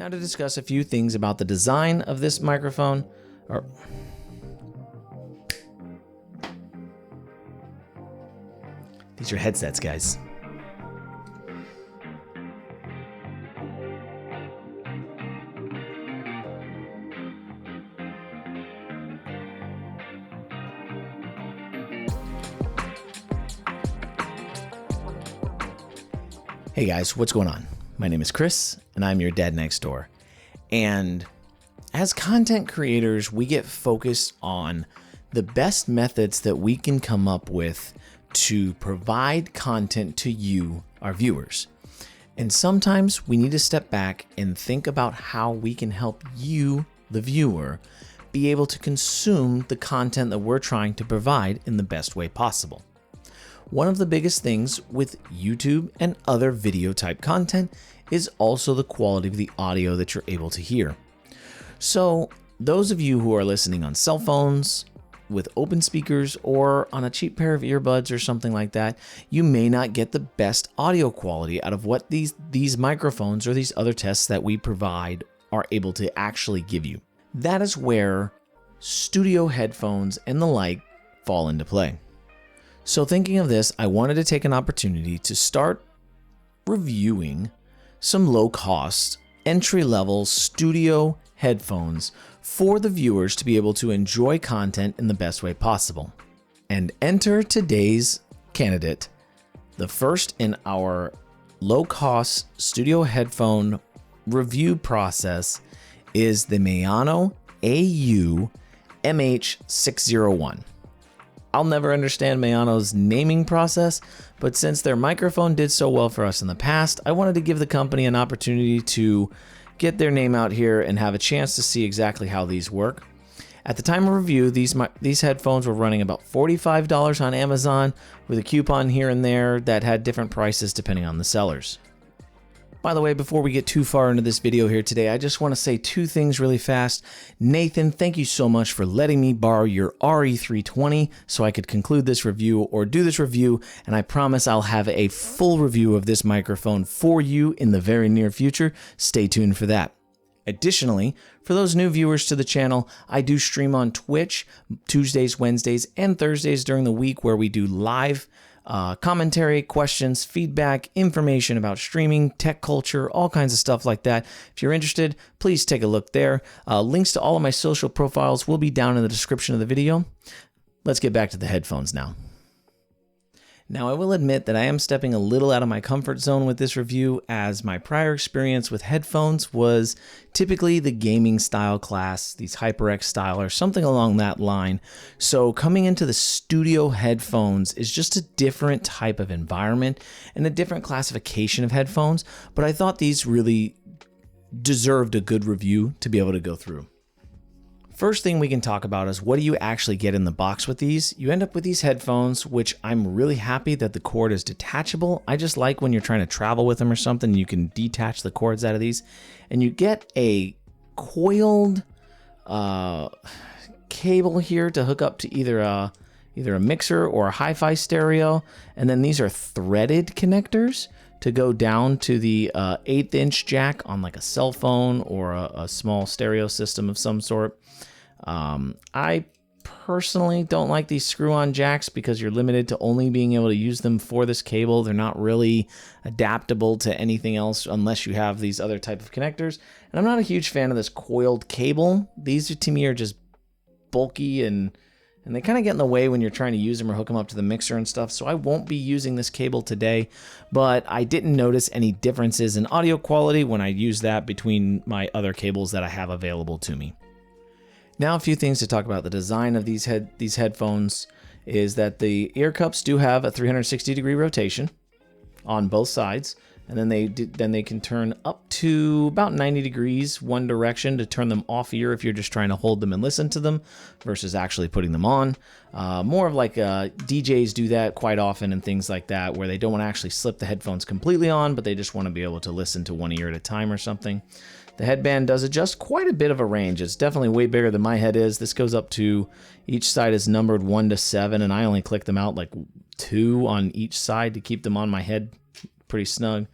Now to discuss a few things about the design of this microphone, these are headsets, guys. Hey guys, what's going on? My name is Chris, and I'm your dad next door. And as content creators, we get focused on the best methods that we can come up with to provide content to you, our viewers. And sometimes we need to step back and think about how we can help you, the viewer, be able to consume the content that we're trying to provide in the best way possible. One of the biggest things with YouTube and other video type content is also the quality of the audio that you're able to hear. So those of you who are listening on cell phones, with open speakers, or on a cheap pair of earbuds or something like that, you may not get the best audio quality out of what these microphones or these other tests that we provide are able to actually give you. That is where studio headphones and the like fall into play. So thinking of this, I wanted to take an opportunity to start reviewing some low-cost, entry-level studio headphones for the viewers to be able to enjoy content in the best way possible. And enter today's candidate. The first in our low-cost studio headphone review process is the Maono AU-MH601. I'll never understand Maono's naming process, but since their microphone did so well for us in the past, I wanted to give the company an opportunity to get their name out here and have a chance to see exactly how these work. At the time of review, these headphones were running about $45 on Amazon, with a coupon here and there that had different prices depending on the sellers. By the way, before we get too far into this video here today, I just want to say two things really fast. Nathan, thank you so much for letting me borrow your RE320 so I could conclude this review or do this review, and I promise I'll have a full review of this microphone for you in the very near future. Stay tuned for that. Additionally, for those new viewers to the channel, I do stream on Twitch Tuesdays, Wednesdays, and Thursdays during the week where we do live commentary, questions, feedback, information about streaming, tech culture, all kinds of stuff like that. If you're interested, please take a look there. Links to all of my social profiles will be down in the description of the video. Let's get back to the headphones now. Now, I will admit that I am stepping a little out of my comfort zone with this review, as my prior experience with headphones was typically the gaming style class, these HyperX style or something along that line. So coming into the studio headphones is just a different type of environment and a different classification of headphones, but I thought these really deserved a good review to be able to go through. First thing we can talk about is what do you actually get in the box with these? You end up with these headphones, which I'm really happy that the cord is detachable. I just like when you're trying to travel with them or something, you can detach the cords out of these. And you get a coiled cable here to hook up to either a mixer or a hi-fi stereo. And then these are threaded connectors to go down to the 1/8" jack on like a cell phone or a small stereo system of some sort. I personally don't like these screw-on jacks because you're limited to only being able to use them for this cable. They're not really adaptable to anything else unless you have these other type of connectors. And I'm not a huge fan of this coiled cable. These to me are just bulky and they kind of get in the way when you're trying to use them or hook them up to the mixer and stuff. So I won't be using this cable today, but I didn't notice any differences in audio quality when I use that between my other cables that I have available to me. Now, a few things to talk about. The design of these headphones is that the ear cups do have a 360-degree rotation on both sides, and then they can turn up to about 90 degrees one direction to turn them off ear if you're just trying to hold them and listen to them versus actually putting them on. More of like DJs do that quite often and things like that, where they don't want to actually slip the headphones completely on, but they just want to be able to listen to one ear at a time or something. The headband does adjust quite a bit of a range. It's definitely way bigger than my head is. This goes up to, each side is numbered 1 to 7, and I only click them out like 2 on each side to keep them on my head pretty snug.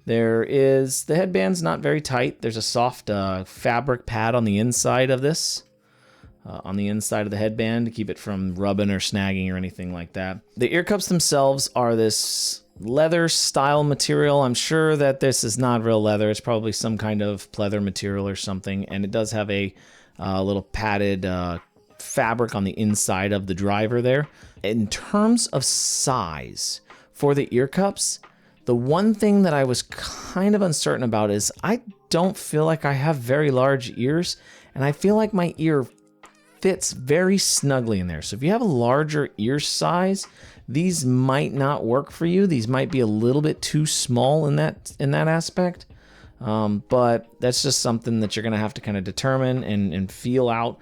The headband's not very tight. There's a soft fabric pad on the inside of this, on the inside of the headband to keep it from rubbing or snagging or anything like that. The ear cups themselves are this leather style material. I'm sure that this is not real leather. It's probably some kind of pleather material or something. And it does have a little padded fabric on the inside of the driver there. In terms of size for the ear cups, the one thing that I was kind of uncertain about is I don't feel like I have very large ears, and I feel like my ear fits very snugly in there. So if you have a larger ear size, these might not work for you. These might be a little bit too small in that aspect. But that's just something that you're going to have to kind of determine and feel out.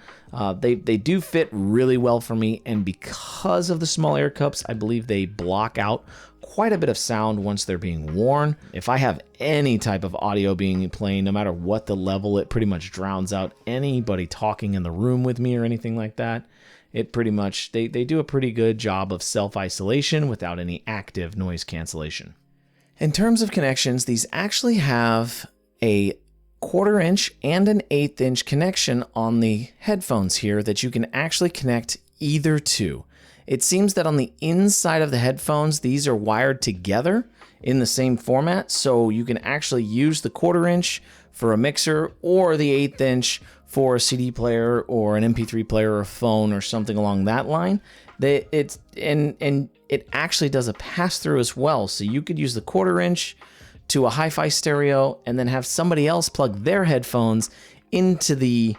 They do fit really well for me, and because of the small ear cups, I believe they block out quite a bit of sound once they're being worn. If I have any type of audio being playing, no matter what the level, it pretty much drowns out anybody talking in the room with me or anything like that. It pretty much, they do a pretty good job of self-isolation without any active noise cancellation. In terms of connections, these actually have a 1/4 inch and an 1/8 inch connection on the headphones here that you can actually connect either to. It seems that on the inside of the headphones, these are wired together in the same format, so you can actually use the 1/4 inch for a mixer or the 1/8 inch for a CD player or an MP3 player or a phone or something along that line. It actually does a pass-through as well, so you could use the 1/4 inch to a hi-fi stereo and then have somebody else plug their headphones into the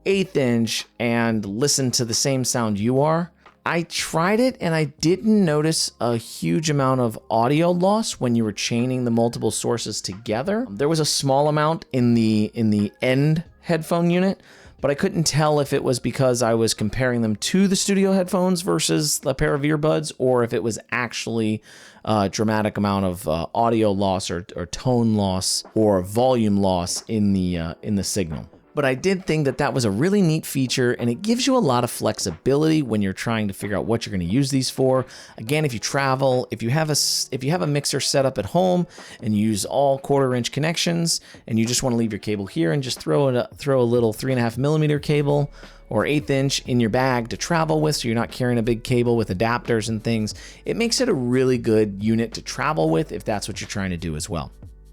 1/8 inch and listen to the same sound you are. I tried it and I didn't notice a huge amount of audio loss when you were chaining the multiple sources together. There was a small amount in the end headphone unit, but I couldn't tell if it was because I was comparing them to the studio headphones versus a pair of earbuds, or if it was actually a dramatic amount of audio loss or tone loss or volume loss in the signal. But I did think that that was a really neat feature, and it gives you a lot of flexibility when you're trying to figure out what you're going to use these for. Again, if you travel, if you have a mixer set up at home and you use all 1/4 inch connections, and you just want to leave your cable here and just throw a little 3.5 millimeter cable or 1/8 inch in your bag to travel with, so you're not carrying a big cable with adapters and things, it makes it a really good unit to travel with if that's what you're trying to do as well.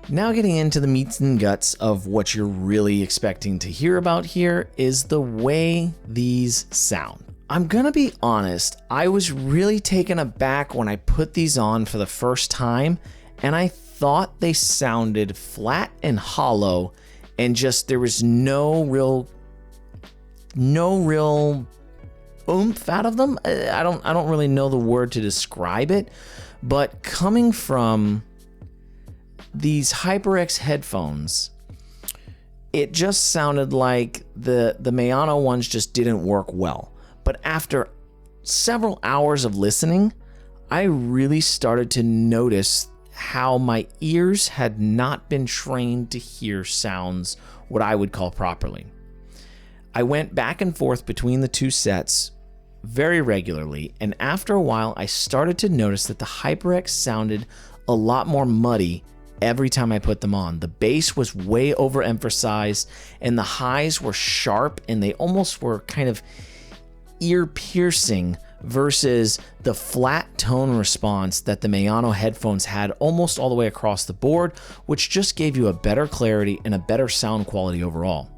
Now getting into the meats and guts of what you're really expecting to hear about here is the way these sound. I'm gonna be honest, I was really taken aback when I put these on for the first time, and I thought they sounded flat and hollow, and just there was no real oomph out of them. I don't really know the word to describe it, but coming from these HyperX headphones, it just sounded like the Maono ones just didn't work well. But after several hours of listening, I really started to notice how my ears had not been trained to hear sounds what I would call properly. I went back and forth between the two sets very regularly, and after a while I started to notice that the HyperX sounded a lot more muddy every time I put them on. The bass was way overemphasized, and the highs were sharp, and they almost were kind of ear-piercing versus the flat tone response that the Maono headphones had almost all the way across the board, which just gave you a better clarity and a better sound quality overall.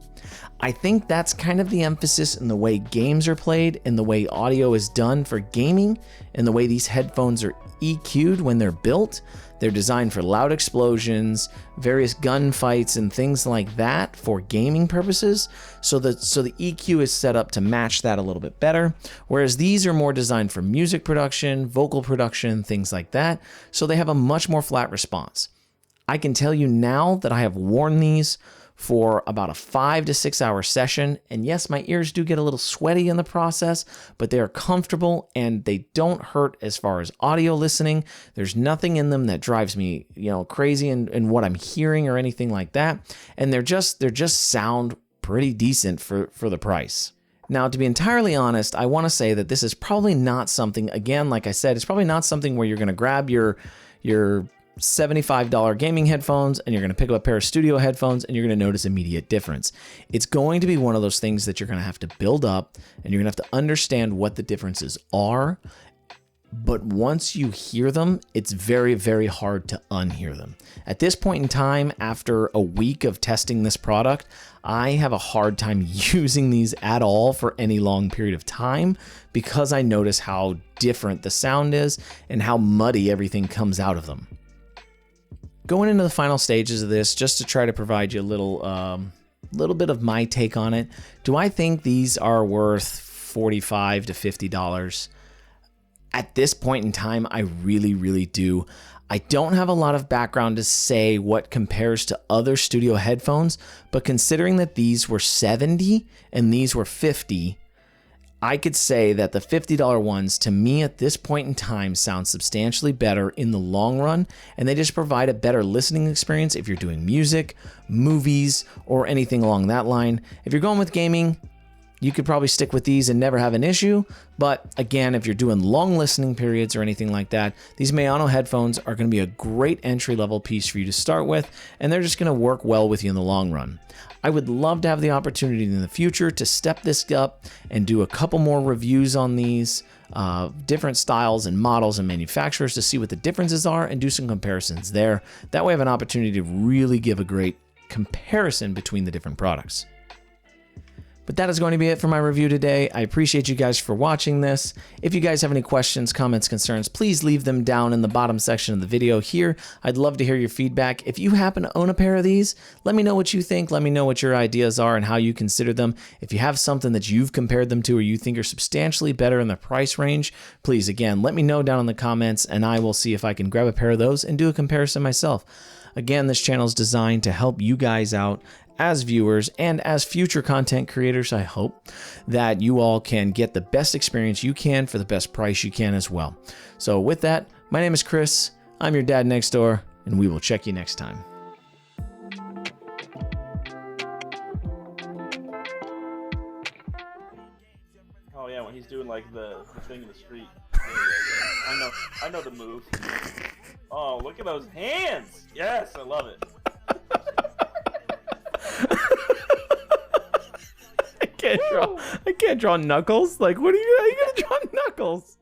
I think that's kind of the emphasis in the way games are played and the way audio is done for gaming and the way these headphones are EQ'd when they're built. They're designed for loud explosions, various gunfights, and things like that for gaming purposes. So the EQ is set up to match that a little bit better. Whereas these are more designed for music production, vocal production, things like that. So they have a much more flat response. I can tell you now that I have worn these for about a 5 to 6 hour session. And yes, my ears do get a little sweaty in the process, but they are comfortable and they don't hurt as far as audio listening. There's nothing in them that drives me, crazy in what I'm hearing or anything like that. And they're just sound pretty decent for the price. Now, to be entirely honest, I want to say that this is probably not something, again, like I said, it's probably not something where you're going to grab your $75 gaming headphones and you're going to pick up a pair of studio headphones and you're going to notice immediate difference. It's going to be one of those things that you're going to have to build up and you're going to have to understand what the differences are. But once you hear them, it's very, very hard to unhear them. At this point in time, after a week of testing this product, I have a hard time using these at all for any long period of time because I notice how different the sound is and how muddy everything comes out of them. Going into the final stages of this, just to try to provide you a little bit of my take on it, do I think these are worth $45 to $50? At this point in time, I really, really do. I don't have a lot of background to say what compares to other studio headphones, but considering that these were $70 and these were $50, I could say that the $50 ones, to me at this point in time, sound substantially better in the long run, and they just provide a better listening experience if you're doing music, movies, or anything along that line. If you're going with gaming, you could probably stick with these and never have an issue. But again, if you're doing long listening periods or anything like that, these Maono headphones are going to be a great entry-level piece for you to start with, and they're just going to work well with you in the long run. I would love to have the opportunity in the future to step this up and do a couple more reviews on these different styles and models and manufacturers to see what the differences are and do some comparisons there. That way I have an opportunity to really give a great comparison between the different products. But that is going to be it for my review today. I appreciate you guys for watching this. If you guys have any questions, comments, concerns, please leave them down in the bottom section of the video here. I'd love to hear your feedback. If you happen to own a pair of these, let me know what you think. Let me know what your ideas are and how you consider them. If you have something that you've compared them to or you think are substantially better in the price range, please, again, let me know down in the comments and I will see if I can grab a pair of those and do a comparison myself. Again, this channel is designed to help you guys out as viewers and as future content creators. I hope that you all can get the best experience you can for the best price you can as well. So with that, my name is Chris. I'm your dad next door, and we will check you next time. Oh yeah, when he's doing like the thing in the street. I know the move. Oh, look at those hands! Yes, I love it. I can't draw Knuckles. Like, what are you gonna draw Knuckles?